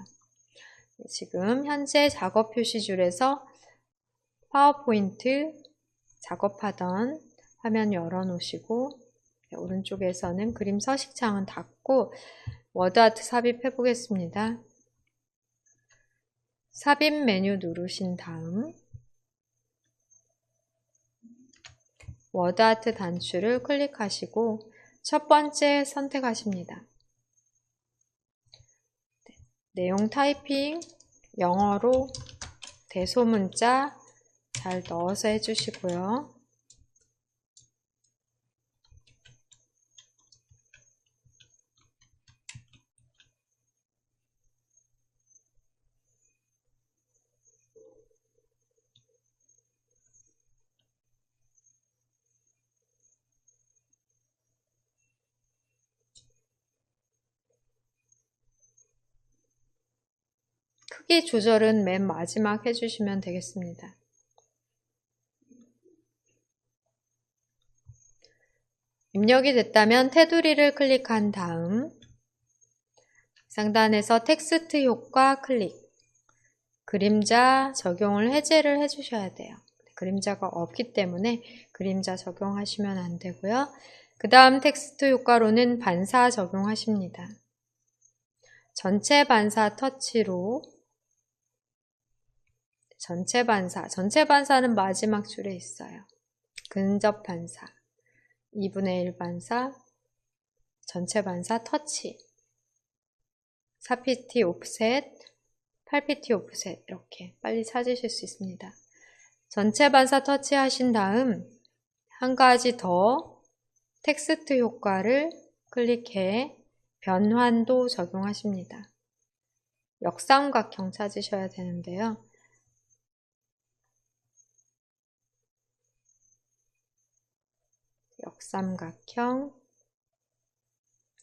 지금 현재 작업 표시줄에서 파워포인트 작업하던 화면 열어놓으시고 오른쪽에서는 그림 서식창은 닫고 워드아트 삽입해 보겠습니다. 삽입 메뉴 누르신 다음 워드아트 단추를 클릭하시고 첫 번째 선택하십니다. 내용 타이핑 영어로 대소문자 잘 넣어서 해주시고요. 크기 조절은 맨 마지막 해주시면 되겠습니다. 입력이 됐다면 테두리를 클릭한 다음 상단에서 텍스트 효과 클릭, 그림자 적용을 해제를 해주셔야 돼요. 그림자가 없기 때문에 그림자 적용하시면 안 되고요. 그 다음 텍스트 효과로는 반사 적용하십니다. 전체 반사 터치로 전체 반사는 마지막 줄에 있어요. 근접 반사, 2분의 1 반사, 전체 반사 터치, 4pt 오프셋, 8pt 오프셋 이렇게 빨리 찾으실 수 있습니다. 전체 반사 터치 하신 다음 한 가지 더 텍스트 효과를 클릭해 변환도 적용하십니다. 역삼각형 찾으셔야 되는데요. 역삼각형,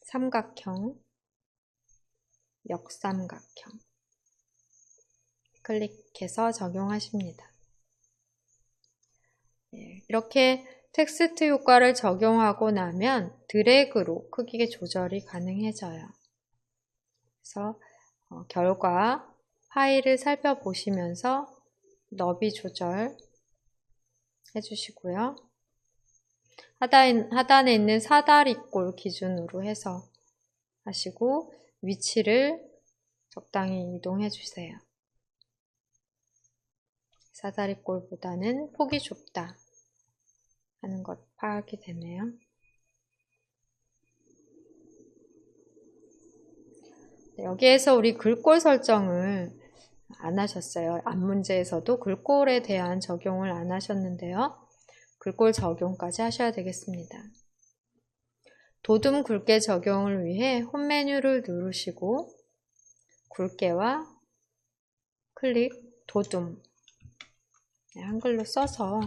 삼각형, 역삼각형 클릭해서 적용하십니다. 이렇게 텍스트 효과를 적용하고 나면 드래그로 크기 조절이 가능해져요. 그래서 결과 파일을 살펴보시면서 너비 조절 해주시고요. 하단에 있는 사다리꼴 기준으로 해서 하시고 위치를 적당히 이동해 주세요. 사다리꼴보다는 폭이 좁다 하는 것 파악이 되네요. 여기에서 우리 글꼴 설정을 안 하셨어요. 앞문제에서도 글꼴에 대한 적용을 안 하셨는데요. 글꼴 적용까지 하셔야 되겠습니다. 도둠 굵게 적용을 위해 홈 메뉴를 누르시고 굵게와 클릭 도둠 한글로 써서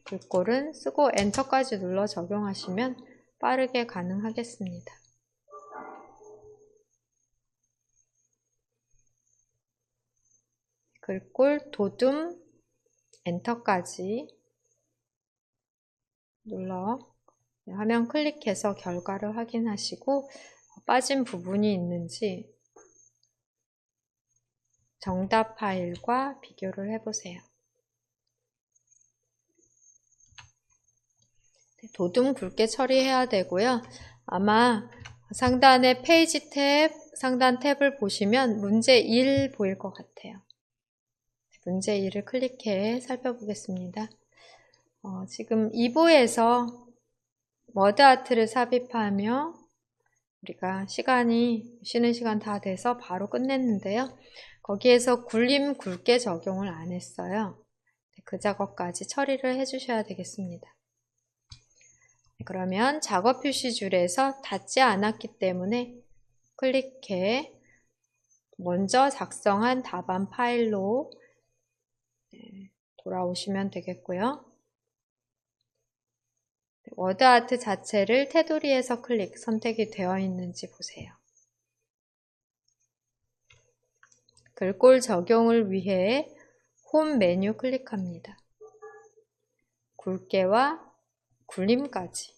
글꼴은 쓰고 엔터까지 눌러 적용하시면 빠르게 가능하겠습니다. 글꼴 도둠 엔터까지 눌러 화면 클릭해서 결과를 확인하시고 빠진 부분이 있는지 정답 파일과 비교를 해보세요. 도둠 굵게 처리해야 되고요. 아마 상단에 페이지 탭, 상단 탭을 보시면 문제 1 보일 것 같아요. 문제 1을 클릭해 살펴보겠습니다. 지금 2부에서 워드아트를 삽입하며 우리가 쉬는 시간 다 돼서 바로 끝냈는데요. 거기에서 굴림 굵게 적용을 안 했어요. 그 작업까지 처리를 해주셔야 되겠습니다. 그러면 작업 표시줄에서 닿지 않았기 때문에 클릭해 먼저 작성한 답안 파일로 돌아오시면 되겠고요. 워드아트 자체를 테두리에서 선택이 되어 있는지 보세요. 글꼴 적용을 위해 홈 메뉴 클릭합니다. 굵게와 굴림까지.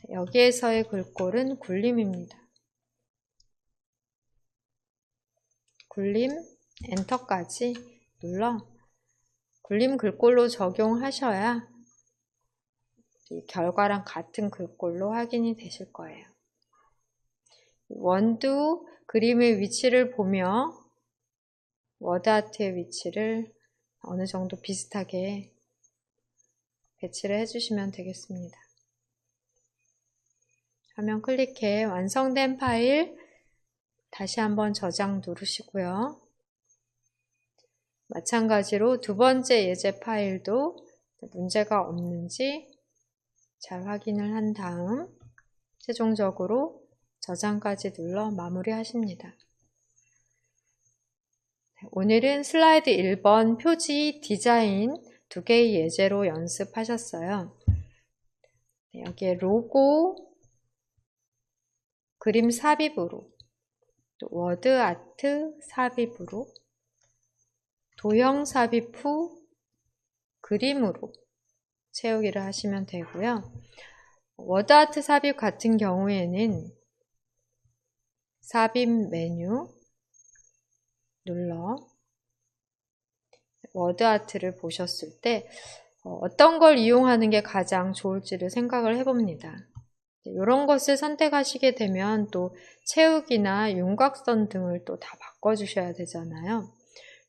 여기에서의 글꼴은 굴림입니다. 굴림, 엔터까지 눌러 굴림 글꼴로 적용하셔야 이 결과랑 같은 글꼴로 확인이 되실 거예요. 원두 그림의 위치를 보며 워드아트의 위치를 어느 정도 비슷하게 배치를 해주시면 되겠습니다. 화면 클릭해 완성된 파일 다시 한번 저장 누르시고요. 마찬가지로 두 번째 예제 파일도 문제가 없는지 잘 확인을 한 다음 최종적으로 저장까지 눌러 마무리하십니다. 오늘은 슬라이드 1번 표지 디자인 2개의 예제로 연습하셨어요. 여기에 로고, 그림 삽입으로, 또 워드 아트 삽입으로, 도형 삽입 후 그림으로 채우기를 하시면 되고요. 워드 아트 삽입 같은 경우에는 삽입 메뉴 눌러 워드 아트를 보셨을 때 어떤 걸 이용하는 게 가장 좋을지를 생각을 해봅니다. 이런 것을 선택하시게 되면 또 채우기나 윤곽선 등을 또 다 바꿔주셔야 되잖아요.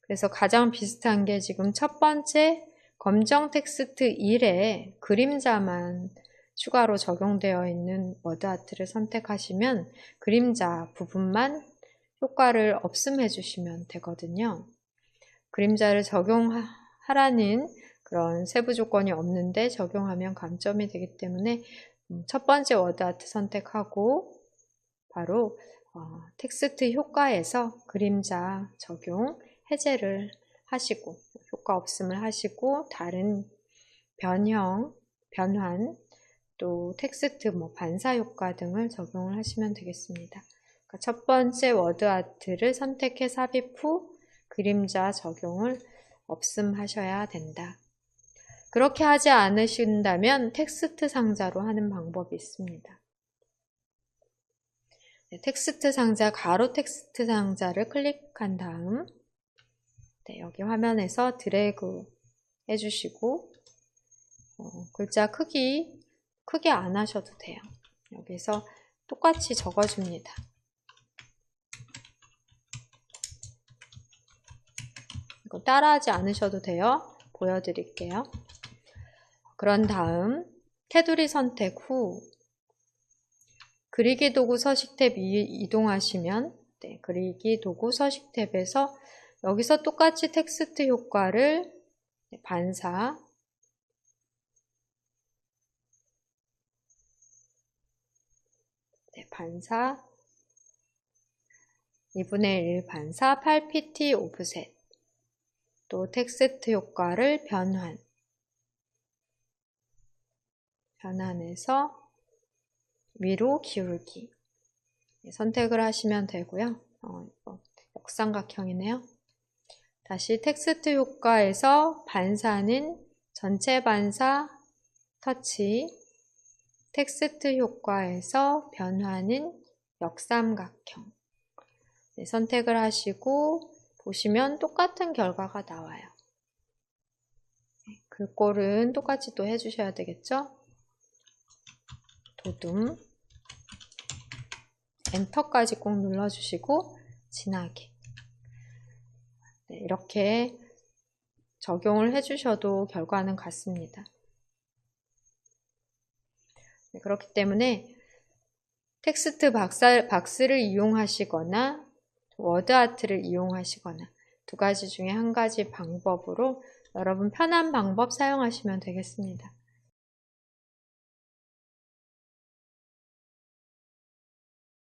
그래서 가장 비슷한 게 지금 첫 번째 검정 텍스트 1에 그림자만 추가로 적용되어 있는 워드 아트를 선택하시면 그림자 부분만 효과를 없음해 주시면 되거든요. 그림자를 적용하라는 그런 세부 조건이 없는데 적용하면 감점이 되기 때문에 첫 번째 워드 아트 선택하고 바로 텍스트 효과에서 그림자 적용 해제를 하시고 효과 없음을 하시고 다른 변형, 변환, 또 텍스트 반사 효과 등을 적용을 하시면 되겠습니다. 그러니까 첫 번째 워드 아트를 선택해 삽입 후 그림자 적용을 없음하셔야 된다. 그렇게 하지 않으신다면 텍스트 상자로 하는 방법이 있습니다. 텍스트 상자, 가로 텍스트 상자를 클릭한 다음 여기 화면에서 드래그 해주시고 글자 크게 안 하셔도 돼요. 여기서 똑같이 적어줍니다. 이거 따라하지 않으셔도 돼요. 보여드릴게요. 그런 다음 테두리 선택 후 그리기 도구 서식 탭 이동하시면 그리기 도구 서식 탭에서 여기서 똑같이 텍스트 효과를 반사 반사 2분의 1 반사 8pt 오프셋 또 텍스트 효과를 변환해서 위로 기울기 선택을 하시면 되고요. 역삼각형이네요. 다시 텍스트 효과에서 반사는 전체 반사 터치, 텍스트 효과에서 변화는 역삼각형 선택을 하시고 보시면 똑같은 결과가 나와요. 글꼴은 똑같이 또 해주셔야 되겠죠? 도둠 엔터까지 꼭 눌러주시고 진하게 네, 이렇게 적용을 해주셔도 결과는 같습니다. 네, 그렇기 때문에 텍스트 박스를 이용하시거나 워드아트를 이용하시거나 두 가지 중에 한 가지 방법으로 여러분 편한 방법 사용하시면 되겠습니다.